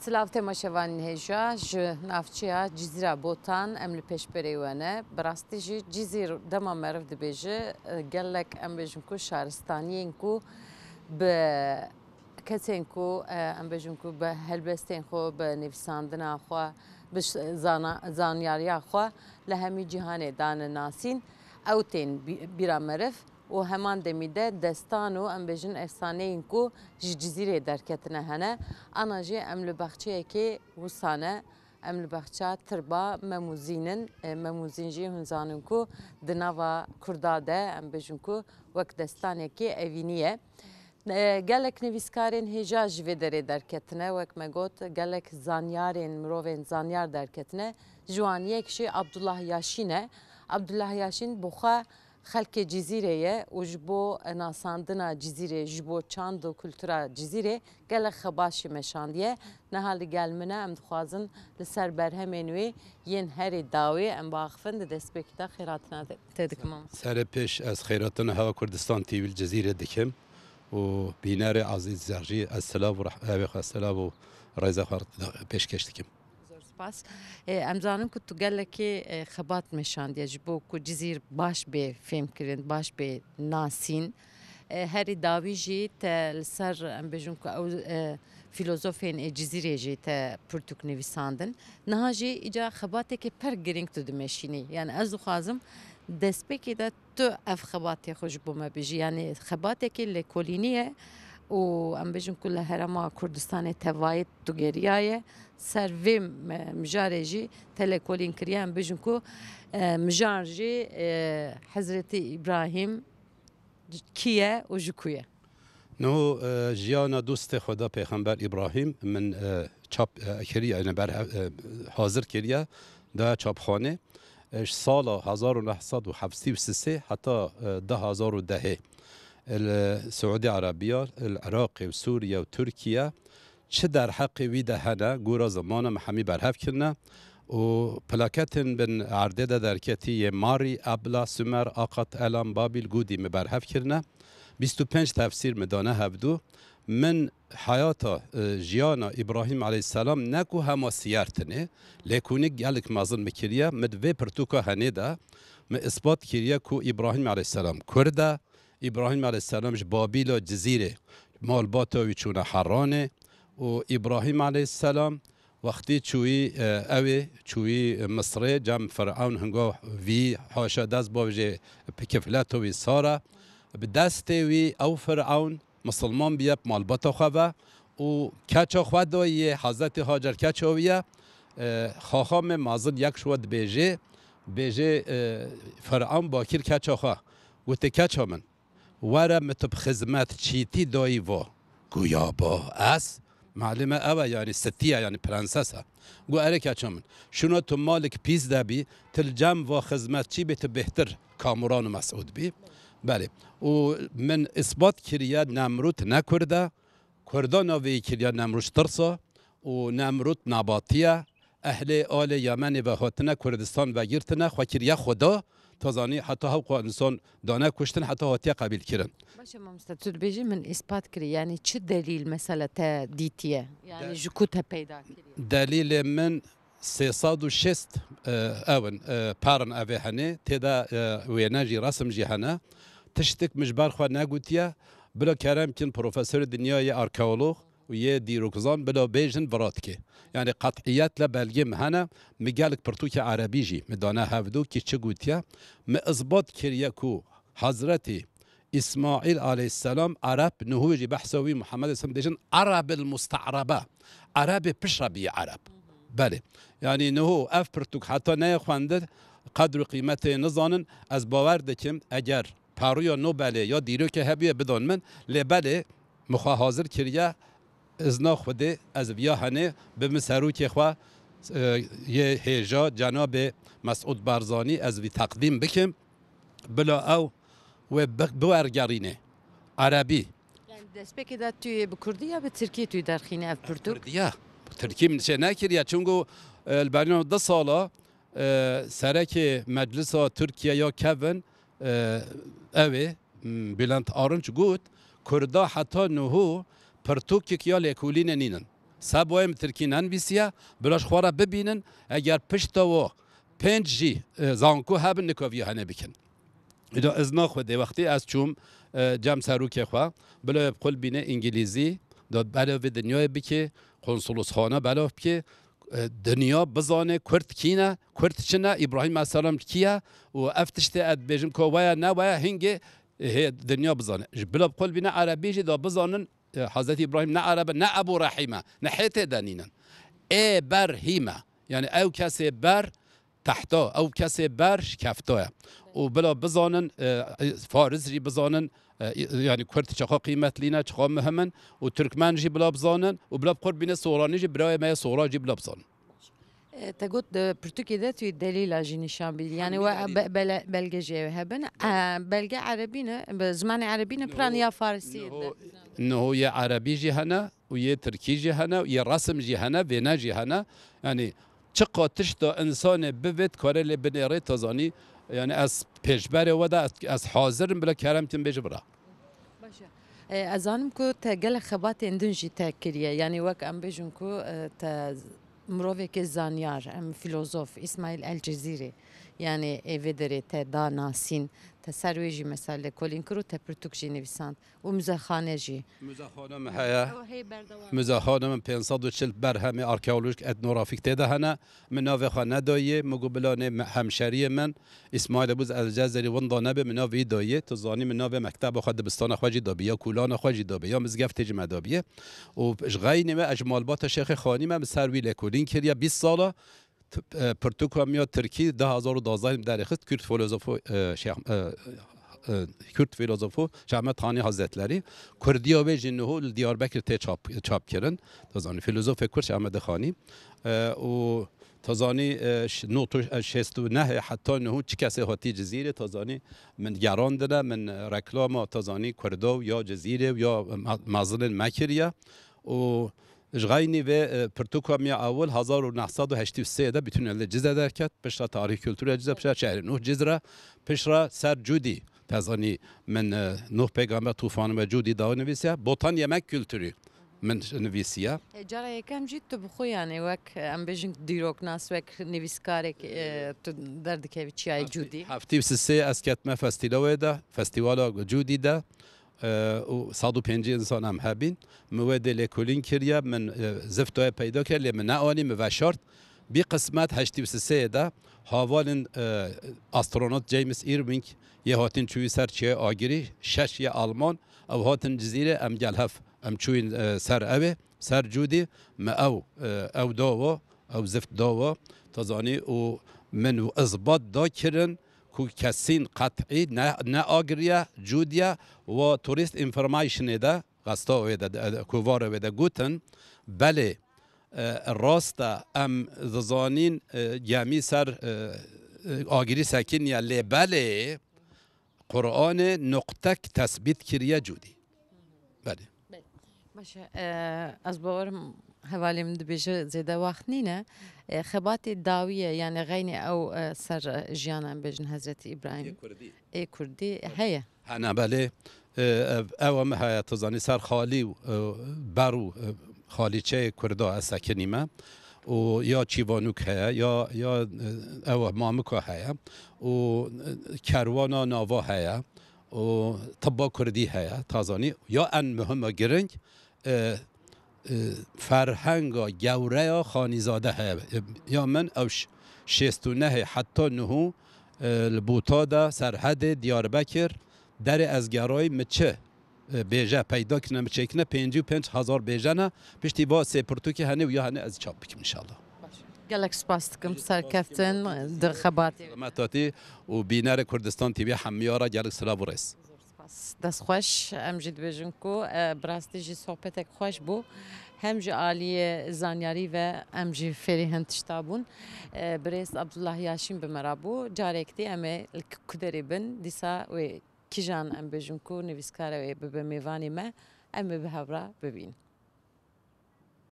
سلاف تماشاوان هجا ج نافچیا جزیره بوتان امل پیش بریوانه براستی جی جزیر دما مرف دبیجه گلک ام بجم کو شهرستانیین کو به کسین کو ام بجم کو به هلبستین خو به نفساندنا خو به زانیاریا خو لهمی جهان دان ناسین اوتین بیرا مرف و همان دمیده دستان و ام بجن افسانه این کو جزیره درکتنه هنه انا جی امل بخچه که وسانه امل بخچه تربا مموزین جی هنزانن کو دنوا کرداده ام بجن کو وقت دستانه که اوینیه گلک نویسکارین هجا جوی داره درکتنه وک مگوت گلک زانیارین مروین زانیار درکتنه جوانیه کشی عبدالله یاشینه عبدالله یاشین بخوا خلق جزیره و جبو ناساندنا جزیره جبو چاند و کلتورا جزیره گل خباشی مشاندیه نهالی گل منه ام دخوازن لسر برهمینوی ین هری داوی ام باخفن دست بکیدا خیراتنا تدکمم سر پیش از خیراتنا هوا کردستان تیویل جزیره دکم و بینار عزیز زرجی السلام و رایزه خارد پیش کشتکم باس امزانم که تو گله که خبات مشاندیه جبو که جزیر باش به فهم کردن باش به ناسین هری داوی جی تلسر ام بجون که او فیلوزوفین جزیره جی تا پرتوک نویساندن نه جی ایجا خباته که پر گرینگ تو دمشینی یعنی از خازم دست بکی دا تو اف خباته خوش بوم بجی یعنی خباته که لکولینیه و ام بجون كل هرما كردستان توايت تجاريه سرفي مجارجي تلكولين كريان بجون كو مجارجي حضرت ابراهيم كيه وجكويه نو جیانا دوست خدا پیغمبر ابراهیم من چاپ کریه یعنی بر حاضر کریه در چاپخانه سال 1973 حتی 2010 السعودية العربية العراق وسوريا وتركيا چه در حق ويدا هنا گورا زمان محمي برهف كرنا و پلاكتن بن عرده دركتي ماري ابلا سمر آقات الان بابل گودي مبرهف كرنا 25 تفسير مدانه هفدو من حياة جيانا إبراهيم عليه السلام نكو هما سيارتنه لكونك جالك مازن مكريا مدوي پرتوكا هنده ما إثبات كريا كو إبراهيم عليه السلام كرده إبراهيم عليه السلام بابيل جزيرة مال باتا ويشونا حرانه و إبراهيم عليه السلام وقتی چوی مصر جام فرعون هنگاه وی حاشا دست باوجه کفلت وی سارا بدست وی او فرعون مسلمان بیاب مال باتا خواه و کچا خواه دایه حضرت هاجر کچا ویه خواخام مازن یک شود بیجه فرعون باکر کچا خواه گوته کچا من وره متب خدمت چیتی دایی و گویا با اس معلمه اوه یعنی ستیه یعنی پرنسسه گو اره کچا من شنو تو مالک پیز دبی تل جم و خدمت چی بیت بهتر کامران و مسعود بی بله و من اثبات کریه نمروت نکرده کردان وی کریه نمروش ترسا و نمروت نباتیه اهل آل یمن و هاتنه کردستان و گرتنه خو کریه خدا تازانی حتی حقوق انسان دانه کشتن حتی هاتیه قبیل کردن باشه ما مستطول بیجی من اثبات کری یعنی چه دلیل مثلا تا دیتیه یعنی جکو تا پیدا کری دلیل من 306 اون پارن اوه هنه تیدا ویناجی رسم جی هنه تشتک مجبر خواه نگوتیه بلا کرم کن پروفسور دنیای ارکئولوگ و یه دیروکزان بلا بیجن ورات که یعنی قطعیت لبلگه مهنه میگلک پرتوک عربی جی مدانه هفدو که چه گوتیه می اثبات کریه کو حضرت اسماعیل علیه السلام عرب نهوجی بحثوی محمد اسم دیجن عرب المستعربه عرب پشربی عرب بله یعنی نهو اف پرتوک حتی نه خونده قدر قیمت نزانن از باور دکم اگر پارویا نوبله یا دیرو که هبیه بدان من لبله مخواه حاضر کریه ازنا خوده از ویاهنه به مسروک خواه یه هیجا جناب مسعود برزانی از وی تقدیم بکم بلا او و بورگرینه عربی یعنی دست بکی دا توی بکردی یا به ترکیه توی درخینه اف پرتوک؟ کردیه ترکیه منشه نکریه چونگو البرنامه 2 ساله سرک مجلس ترکیه یا کون اوه بلند آرنج گود کردا حتی نهو پرتوک یا لیکولین نینن سبویم ترکی ننویسیه بلاش خواره ببینن اگر پشت و پنج جی زانکو هبن نکاوی هنه بکن اذا از ناخوده وقتی از چوم جام سروک خوا بلا بقول بینه انگلیزی داد بلا به دنیای بکه کنسولوس خانه بلا بکه دنیا بزانه کرد کینه کرد چنه ابراهیم السلام کیه و افتشته اد بجم کو ویا نه ویا هنگه دنیا بزانه بلا بقول بینه عربی جی دا بزانن حضرت ابراهیم نه عرب نه ابو رحیمه نه حیت دانینن ای برهیمه یعنی او کسی بر تحتا او کسی بر کفتاه و بلا بزانن فارس جی بزانن يعني كرت شقا قيمة لينا شقا مهمن وتركمان جي بلا بزانن وبلا بقرب بين الصوراني جي براي ما صورا جي بلا بزانن تقول برتوكي ده توي دليل جيني شامبيل يعني بلغة جي هبن بلغة عربينا بزمان عربينا برانيا فارسية انه يا عربي جي هنا ويا تركي جي هنا ويا رسم جي هنا بينا جي هنا يعني شقا تشتا انسان ببت كاره اللي بنيري تزاني يعني از پیشبر ودا از حاضرم بلا کرمتن بجبرا باشه ازانم کو تا گل خبات اندنجی تا کریه یعنی وک ام بجون کو تا مروفك زانيار ام فيلوزوف اسماعيل الجزيري يعني ايفيدري تا دا ناسين تا سرويجي مثلا كولين كرو تا برتوكجي نويساند ومزخانه جي مزخانه هيا مزخانه من 540 برهم اركيولوژيك اتنوغرافيك تدا هنا من ناف خانه دايه مقبلان همشري من اسماعيل ابوز الجزيري وندانه به من ناف دايه تزاني من ناف مكتب خد بستان خواجي دابيه كولان خواجي دابيه مزگفت جمع دابيه و غيني ما اجمال بات شيخ خاني ما سروي لكولين كريا 20 ساله پرتوکامیا ترکی 2012 در خست کرد فیلسوف شیخ کرد فیلسوف شهمت خانی حضرتleri کردیا به جنه دیاربکر ته چاپ کردن تازانی فیلسوف کرد شهمت خانی و تازانی نوتو شست و نه حتی نه چی کسی هاتی جزیره تازانی من گران داره من رکلام تازانی کردو یا جزیره یا مازن مکریه و جغاینی و پرتوکامیا اول 1983 ده بتون ال جزیره درکت پشت تاریخ کلتور جزیره پشت شهر نوح جزیره پشت سر جودی تازانی من نوح پیغمبر طوفان و جودی داو نویسیه بوتان یمک کلتوری من نویسیه جاره یکم جیت تو بخو یعنی وک ام بجن دیروک ناس وک نویسکارک تو درد که چیای جودی هفته سه از کتمه فستیوال جودی ده و 150 انسان هم هبین مواد لکولین کریا من زفتای پیدا کرد لی من نعانی موشارت بی قسمت 83 ده هاوالن استرونوت جیمس ایروینگ یه هاتین چوی سر چه آگری 6 یه آلمان او هاتن جزیره ام گلهف ام چوی سر اوه سر جودی ما او داوا او زفت داوا تازانی و من و اثبات دا کرن کو کسین قطعی نه آگریه جودیه و توریست انفرمایشن ده قستا و ده کووار و ده گوتن بله راست ام زانین جمی سر آگری سکین یا لی بله قرآن نقطه تثبیت کریه جودی بله باشه از باورم حوالی من دبیجه زیده وقت نینه خبات داویه یعنی غینی او سر جیانا بجن حضرت ابراهیم ای کردی هیا هنه بله او های تزانی سر خالی برو خالی چه کرده از سکنیمه و یا چیوانوک هیا یا او مامکا هیا و کروانا ناوا هیا و طبا کردی هیا تازانی یا ان مهم گرنگ فرهنگا گوره خانیزاده ها یا من اوش 69 حتی نهو البوتا دا سرحد دیاربکر در از گرای مچه بیجه پیدا کنه مچه کنه 55,000 بیجه نه پشتی با سپرتو که هنه و یا هنه از چاپ بکم انشالله گلک سپاس دکم سر کفتن در خباتی و بینر کردستان تیبی همیارا گلک سلام و رس دست خوش ام جد بجن کو براستی جی صحبتك خوش بو هم جی عالی زانیاری و ام جی فری هند تشتابون بريس عبدالله یاشین بمرابو جارکتی امه کدری بن دیسا و کیجان ام بجن کو نویسکاره و ببمیوانی ما ام بهورا ببین